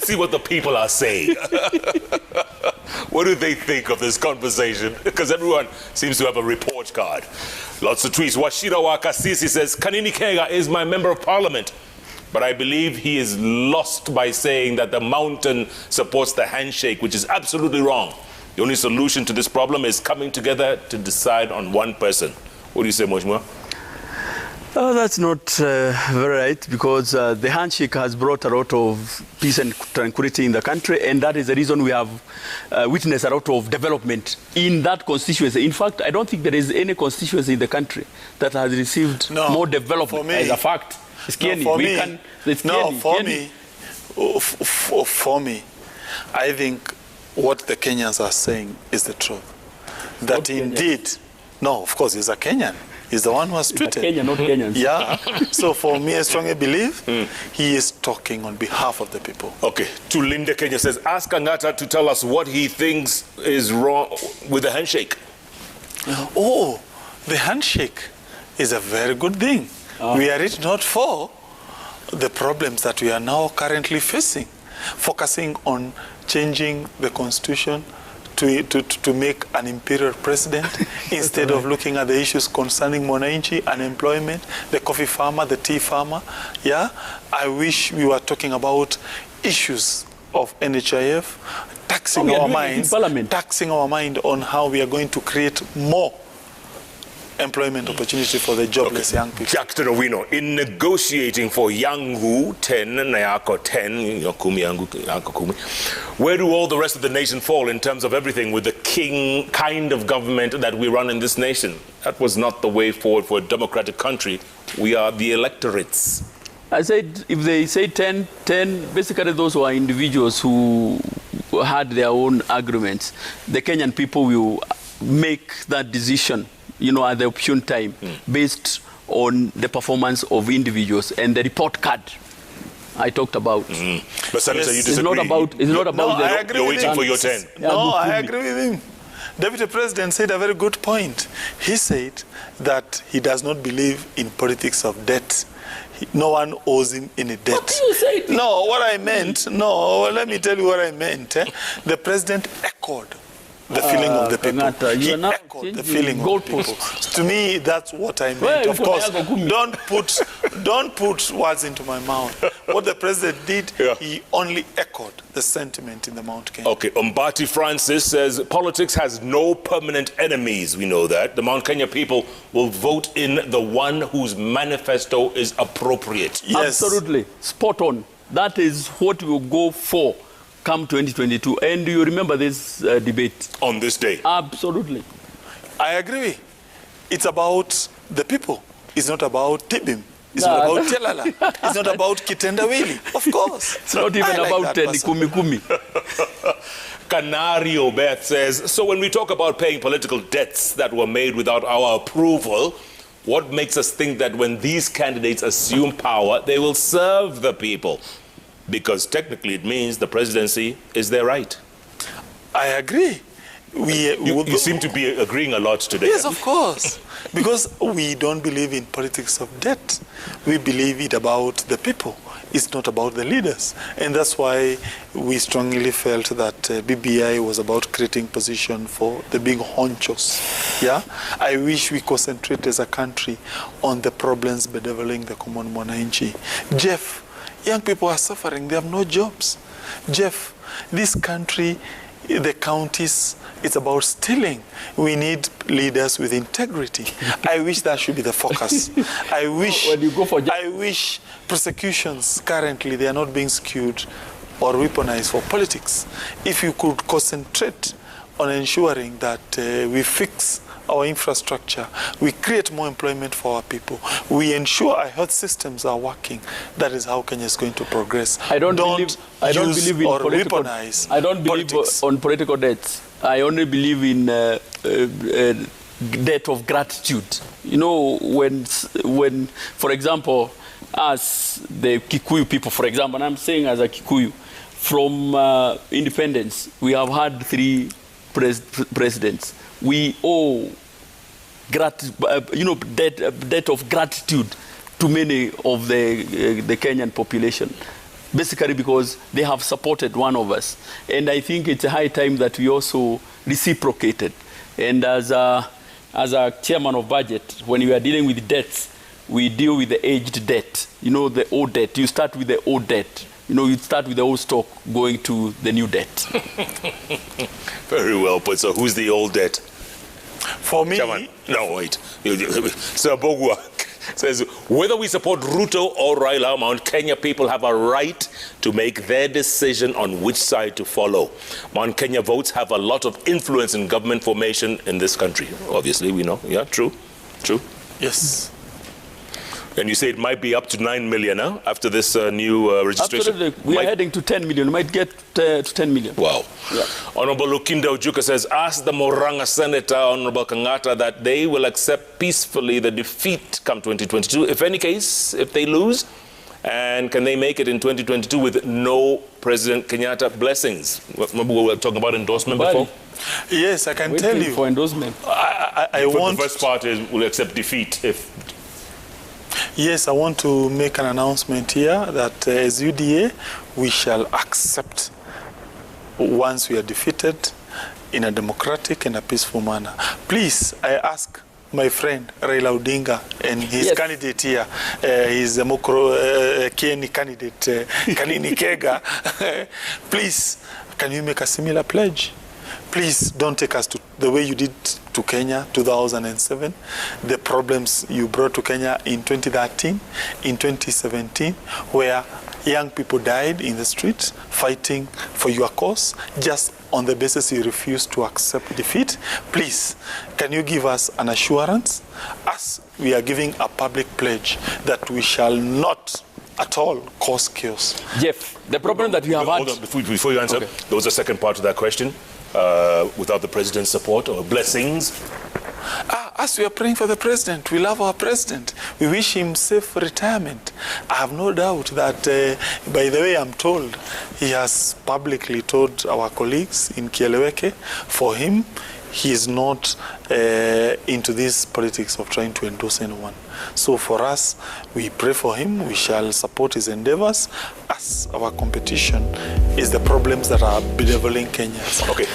see what the people are saying. What do they think of this conversation? Because everyone seems to have a report card. Lots of tweets. Washira Wakasisi says, Kanini Kega is my member of parliament, but I believe he is lost by saying that the mountain supports the handshake, which is absolutely wrong. The only solution to this problem is coming together to decide on one person. What do you say, Mheshimiwa? That's not very right, because the handshake has brought a lot of peace and tranquility in the country, and that is the reason we have witnessed a lot of development in that constituency. In fact, I don't think there is any constituency in the country that has received more development as a fact. For me, I think what the Kenyans are saying is the truth. That indeed, no, of course, he's a Kenyan. He's the one who has tweeted. Kenya, not Kenyans. Yeah. So for me, I strongly believe he is talking on behalf of the people. Okay. Tulinde Kenya says, ask Kang'ata to tell us what he thinks is wrong with the handshake. Oh, the handshake is a very good thing. We are it not for the problems that we are now currently facing, focusing on changing the constitution to make an imperial president instead of looking at the issues concerning Mwananchi, unemployment, the coffee farmer, the tea farmer. Yeah, I wish we were talking about issues of NHIF, taxing our mind on how we are going to create more employment opportunity for the jobless young people. Jackton Owino, in negotiating for yangu 10 na yako 10, yakumi yangu yako kumi, where do all the rest of the nation fall in terms of everything with the king kind of government that we run in this nation? That was not the way forward for a democratic country. We are the electorates. I said, if they say 10, basically those who are individuals who had their own agreements, the Kenyan people will make that decision, you know, at the opportune time, based on the performance of individuals and the report card I talked about. But Senator, you disagree. It's not about you're waiting for your 10. No, I agree with him. Deputy President said a very good point. He said that he does not believe in politics of debt. No one owes him any debt. What do you say? No, what I meant, let me tell you what I meant. The President echoed the feeling of the people. Kang'ata, he echoed the feeling of the people. To me, that's what I meant. Of course, don't put words into my mouth. What the president did, he only echoed the sentiment in the Mount Kenya. Okay, Umbati Francis says politics has no permanent enemies. We know that. The Mount Kenya people will vote in the one whose manifesto is appropriate. Yes. Absolutely. Spot on. That is what we'll go for come 2022. And you remember this debate? On this day? Absolutely. I agree. It's about the people. It's not about Tibim. It's not about Telala. It's not about Kitendawili. Of course. It's not even about Kumi. Canario Beth says, so when we talk about paying political debts that were made without our approval, what makes us think that when these candidates assume power, they will serve the people? Because technically it means the presidency is their right. I agree. You seem to be agreeing a lot today. Yes, of course. Because we don't believe in politics of debt. We believe it about the people. It's not about the leaders. And that's why we strongly felt that BBI was about creating position for the big honchos. Yeah? I wish we concentrate as a country on the problems bedeviling the common Mwananchi. Jeff, young people are suffering. They have no jobs. Jeff, this country, the counties, it's about stealing. We need leaders with integrity. I wish that should be the focus. I wish prosecutions currently, they are not being skewed or weaponized for politics. If you could concentrate on ensuring that we fix our infrastructure, we create more employment for our people, we ensure our health systems are working, that is how Kenya is going to progress. I don't believe on political debts. I only believe in debt of gratitude. You know, when for example, as the Kikuyu people, for example, and I'm saying as a Kikuyu, from independence, we have had 3 presidents. We owe debt of gratitude to many of the Kenyan population. basically because they have supported one of us. And I think it's a high time that we also reciprocated. And as a chairman of budget, when we are dealing with debts, we deal with the aged debt. You know, the old debt. You start with the old debt. You know, you start with the old stock going to the new debt. Very well put. So who's the old debt? For me... Chairman, no, wait. Sir Bogua says, whether we support Ruto or Raila, Mount Kenya people have a right to make their decision on which side to follow. Mount Kenya votes have a lot of influence in government formation in this country. Obviously, we know. Yeah, true. True. Yes. And you say it might be up to 9 million after this new registration. Absolutely. We are heading to 10 million. We might get to 10 million. Wow. Yeah. Honorable Lukinda Ojuka says, ask the Moranga Senator, Honorable Kang'ata, that they will accept peacefully the defeat come 2022. If any case, if they lose, and can they make it in 2022 with no President Kenyatta blessings? Remember we were talking about endorsement before? Yes, I can tell you. For endorsement. I want... The first part is we'll accept defeat if... Yes, I want to make an announcement here that as UDA, we shall accept once we are defeated in a democratic and a peaceful manner. Please, I ask my friend Raila Odinga and his candidate here, his Kieni candidate, Kanini Kega, please, can you make a similar pledge? Please don't take us to the way you did to Kenya 2007, the problems you brought to Kenya in 2013, in 2017, where young people died in the streets fighting for your cause, just on the basis you refused to accept defeat. Please, can you give us an assurance, as we are giving a public pledge, that we shall not at all cause chaos? Jeff, the problem that we have had... Hold on, before you answer, there was a second part to that question. Without the president's support or blessings? As we are praying for the president, we love our president. We wish him safe retirement. I have no doubt that, by the way, I'm told, he has publicly told our colleagues in Kieleweke, for him, he is not into this politics of trying to endorse anyone. So for us, we pray for him. We shall support his endeavors, as our competition is the problems that are bedeviling Kenyans. Okay.